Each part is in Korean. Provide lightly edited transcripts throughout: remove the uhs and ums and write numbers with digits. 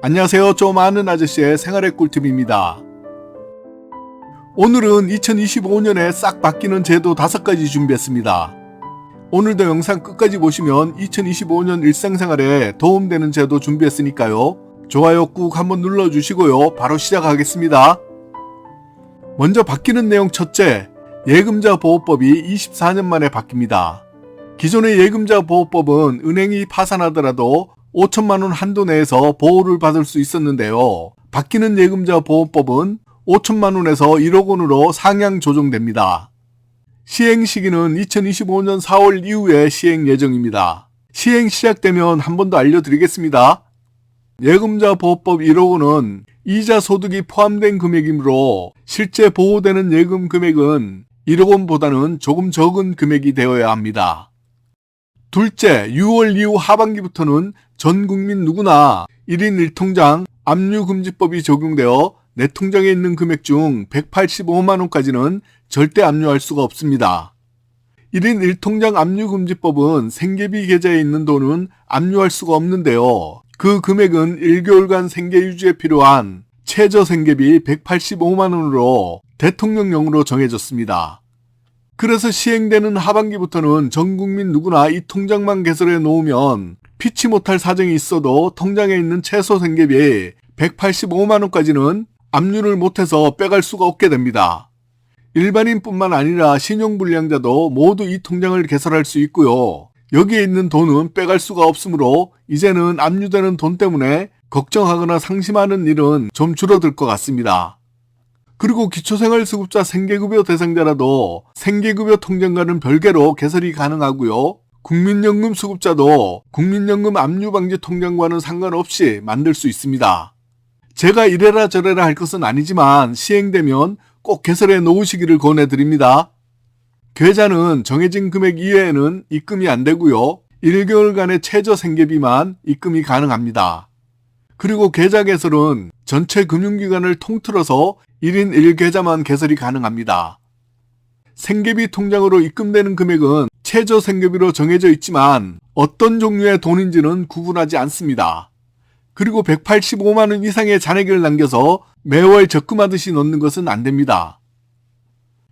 안녕하세요. 좀 아는 아저씨의 생활의 꿀팁입니다. 오늘은 2025년에 싹 바뀌는 제도 5가지 준비했습니다. 오늘도 영상 끝까지 보시면 2025년 일상생활에 도움되는 제도 준비했으니까요. 좋아요 꾹 한번 눌러주시고요. 바로 시작하겠습니다. 먼저 바뀌는 내용 첫째, 예금자 보호법이 24년 만에 바뀝니다. 기존의 예금자 보호법은 은행이 파산하더라도 5천만원 한도 내에서 보호를 받을 수 있었는데요. 바뀌는 예금자 보호법은 5천만원에서 1억원으로 상향 조정됩니다. 시행 시기는 2025년 4월 이후에 시행 예정입니다. 시행 시작되면 한 번 더 알려드리겠습니다. 예금자 보호법 1호는 이자 소득이 포함된 금액이므로 실제 보호되는 예금 금액은 1억원보다는 조금 적은 금액이 되어야 합니다. 둘째, 6월 이후 하반기부터는 전 국민 누구나 1인 1통장 압류금지법이 적용되어 내 통장에 있는 금액 중 185만원까지는 절대 압류할 수가 없습니다. 1인 1통장 압류금지법은 생계비 계좌에 있는 돈은 압류할 수가 없는데요. 그 금액은 1개월간 생계 유지에 필요한 최저 생계비 185만원으로 대통령령으로 정해졌습니다. 그래서 시행되는 하반기부터는 전 국민 누구나 이 통장만 개설해 놓으면 피치 못할 사정이 있어도 통장에 있는 최소 생계비 185만원까지는 압류를 못해서 빼갈 수가 없게 됩니다. 일반인뿐만 아니라 신용불량자도 모두 이 통장을 개설할 수 있고요. 여기에 있는 돈은 빼갈 수가 없으므로 이제는 압류되는 돈 때문에 걱정하거나 상심하는 일은 좀 줄어들 것 같습니다. 그리고 기초생활수급자 생계급여 대상자라도 생계급여 통장과는 별개로 개설이 가능하고요. 국민연금 수급자도 국민연금 압류방지 통장과는 상관없이 만들 수 있습니다. 제가 이래라 저래라 할 것은 아니지만 시행되면 꼭 개설해 놓으시기를 권해드립니다. 계좌는 정해진 금액 이외에는 입금이 안 되고요. 1개월간의 최저 생계비만 입금이 가능합니다. 그리고 계좌 개설은 전체 금융기관을 통틀어서 1인 1계좌만 개설이 가능합니다. 생계비 통장으로 입금되는 금액은 최저 생계비로 정해져 있지만 어떤 종류의 돈인지는 구분하지 않습니다. 그리고 185만원 이상의 잔액을 남겨서 매월 적금하듯이 넣는 것은 안 됩니다.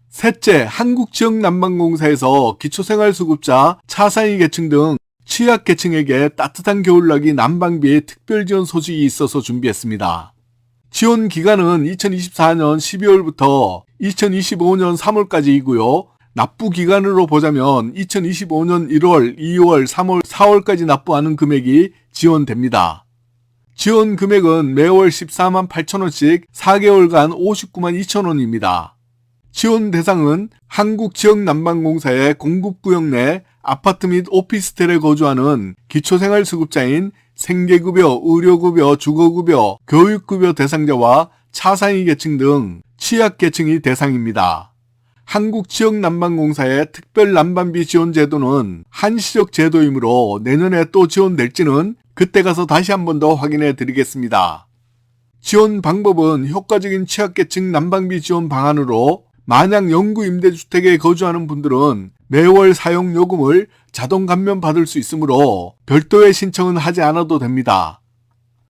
셋째, 한국지역난방공사에서 기초생활수급자, 차상위 계층 등 취약계층에게 따뜻한 겨울나기 난방비 특별지원 소식이 있어서 준비했습니다. 지원 기간은 2024년 12월부터 2025년 3월까지이고요. 납부 기간으로 보자면 2025년 1월, 2월, 3월, 4월까지 납부하는 금액이 지원됩니다. 지원 금액은 매월 14만 8천원씩 4개월간 59만 2천원입니다. 지원 대상은 한국지역난방공사의 공급구역 내 아파트 및 오피스텔에 거주하는 기초생활수급자인 생계급여, 의료급여, 주거급여, 교육급여 대상자와 차상위 계층 등 취약계층이 대상입니다. 한국지역난방공사의 특별난방비 지원제도는 한시적 제도이므로 내년에 또 지원될지는 그때 가서 다시 한 번 더 확인해 드리겠습니다. 지원 방법은 효과적인 취약계층 난방비 지원 방안으로 만약 영구 임대주택에 거주하는 분들은 매월 사용요금을 자동 감면 받을 수 있으므로 별도의 신청은 하지 않아도 됩니다.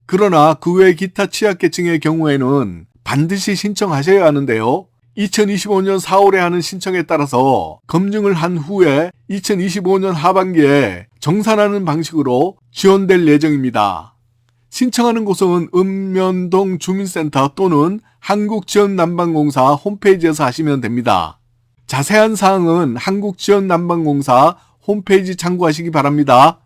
그러나 그 외 기타 취약계층의 경우에는 반드시 신청하셔야 하는데요. 2025년 4월에 하는 신청에 따라서 검증을 한 후에 2025년 하반기에 정산하는 방식으로 지원될 예정입니다. 신청하는 곳은 읍면동 주민센터 또는 한국지역난방공사 홈페이지에서 하시면 됩니다. 자세한 사항은 한국지역난방공사 홈페이지 참고하시기 바랍니다.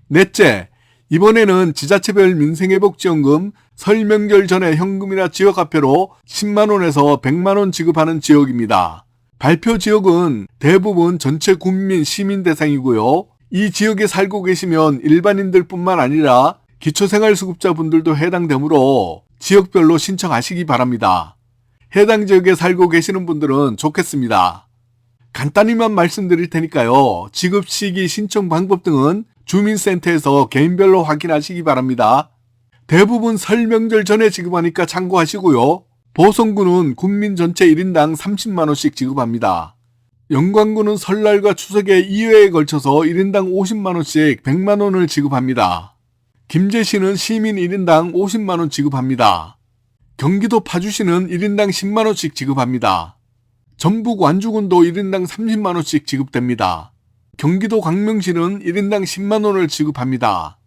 넷째, 이번에는 지자체별 민생회복지원금 설 명절 전에 현금이나 지역화폐로 10만원에서 100만원 지급하는 지역입니다. 발표 지역은 대부분 전체 국민, 시민 대상이고요. 이 지역에 살고 계시면 일반인들 뿐만 아니라 기초생활수급자분들도 해당되므로 지역별로 신청하시기 바랍니다. 해당 지역에 살고 계시는 분들은 좋겠습니다. 간단히만 말씀드릴 테니까요. 지급 시기, 신청 방법 등은 주민센터에서 개인별로 확인하시기 바랍니다. 대부분 설 명절 전에 지급하니까 참고하시고요. 보성구는 국민 전체 1인당 30만원씩 지급합니다. 영광구는 설날과 추석에 2회에 걸쳐서 1인당 50만원씩 100만원을 지급합니다. 김제시는 시민 1인당 50만원 지급합니다. 경기도 파주시는 1인당 10만원씩 지급합니다. 전북 완주군도 1인당 30만원씩 지급됩니다. 경기도 광명시는 1인당 10만원을 지급합니다.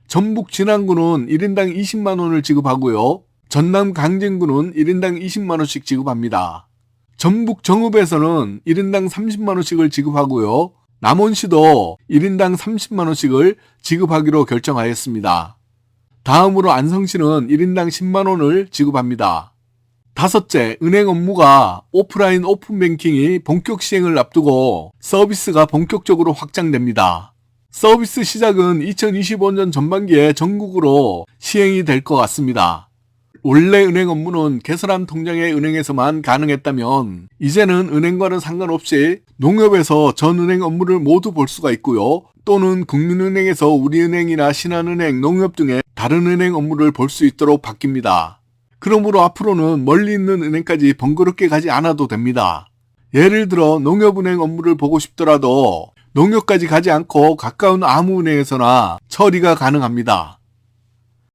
전북 진안군은 1인당 20만원을 지급하고요. 전남 강진군은 1인당 20만원씩 지급합니다. 전북 정읍에서는 1인당 30만원씩을 지급하고요. 남원시도 1인당 30만원씩을 지급하기로 결정하였습니다. 다음으로 안성시는 1인당 10만원을 지급합니다. 다섯째, 은행 업무가 오프라인 오픈뱅킹이 본격 시행을 앞두고 서비스가 본격적으로 확장됩니다. 서비스 시작은 2025년 전반기에 전국으로 시행이 될 것 같습니다. 원래 은행 업무는 개설한 통장의 은행에서만 가능했다면 이제는 은행과는 상관없이 농협에서 전 은행 업무를 모두 볼 수가 있고요. 또는 국민은행에서 우리은행이나 신한은행, 농협 등의 다른 은행 업무를 볼 수 있도록 바뀝니다. 그러므로 앞으로는 멀리 있는 은행까지 번거롭게 가지 않아도 됩니다. 예를 들어 농협은행 업무를 보고 싶더라도 농협까지 가지 않고 가까운 아무 은행에서나 처리가 가능합니다.